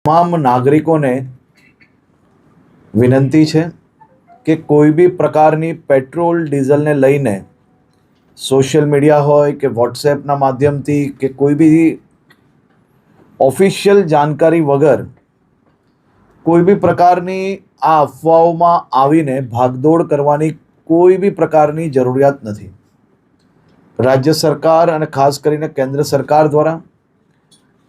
તમામ નાગરિકોને વિનંતી છે કે કોઈ બી પ્રકારની પેટ્રોલ ડીઝલને લઈને સોશિયલ મીડિયા હોય કે વોટ્સએપના માધ્યમથી કે કોઈ બી ઓફિશિયલ જાણકારી વગર કોઈ બી પ્રકારની આ અફવાઓમાં આવીને ભાગદોડ કરવાની કોઈ બી પ્રકારની જરૂરિયાત નથી. રાજ્ય સરકાર અને ખાસ કરીને કેન્દ્ર સરકાર દ્વારા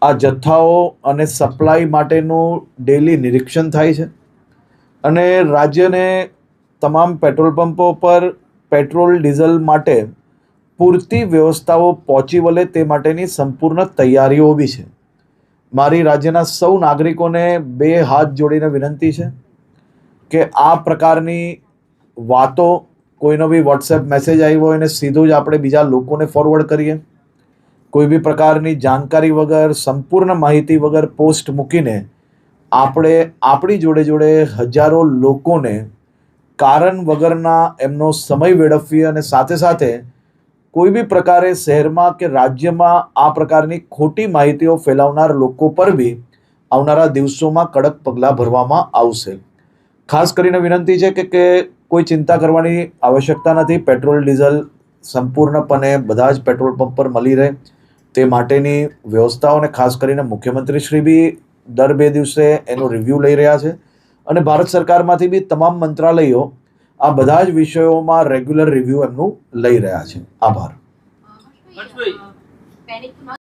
આ જથ્થાઓ અને સપ્લાય માટેનું ડેલી નિરીક્ષણ થાય છે અને રાજ્યને તમામ પેટ્રોલ પંપો પર પેટ્રોલ ડીઝલ માટે પૂરતી વ્યવસ્થાઓ પહોંચી વળે તે માટેની સંપૂર્ણ તૈયારીઓ બી છે. મારી રાજ્યના સૌ નાગરિકોને બે હાથ જોડીને વિનંતી છે કે આ પ્રકારની વાતો કોઈનો બી વોટ્સએપ મેસેજ આવ્યો હોય ને સીધું જ આપણે બીજા લોકોને ફોરવર્ડ કરીએ, કોઈ બી પ્રકારની જાણકારી વગર સંપૂર્ણ માહિતી વગર પોસ્ટ મૂકીને આપણે આપણી જોડે જોડે હજારો લોકોને કારણ વગરના એમનો સમય વેડફીએ અને સાથે સાથે કોઈ બી પ્રકારે શહેરમાં કે રાજ્યમાં આ પ્રકારની ખોટી માહિતીઓ ફેલાવનાર લોકો પર બી આવનારા દિવસોમાં કડક પગલાં ભરવામાં આવશે. ખાસ કરીને વિનંતી છે કે કોઈ ચિંતા કરવાની આવશ્યકતા નથી. પેટ્રોલ ડીઝલ સંપૂર્ણપણે બધા જ પેટ્રોલ પંપ પર મળી રહે તે માટેની વ્યવસ્થાઓને ખાસ કરીને મુખ્યમંત્રી શ્રી બી દર 2 દિવસે એનું રિવ્યૂ લઈ રહ્યા છે અને ભારત સરકારમાંથી બી તમામ મંત્રાલયો આ બધા જ વિષયોમાં રેગ્યુલર રિવ્યૂ એમનું લઈ રહ્યા છે. આભાર.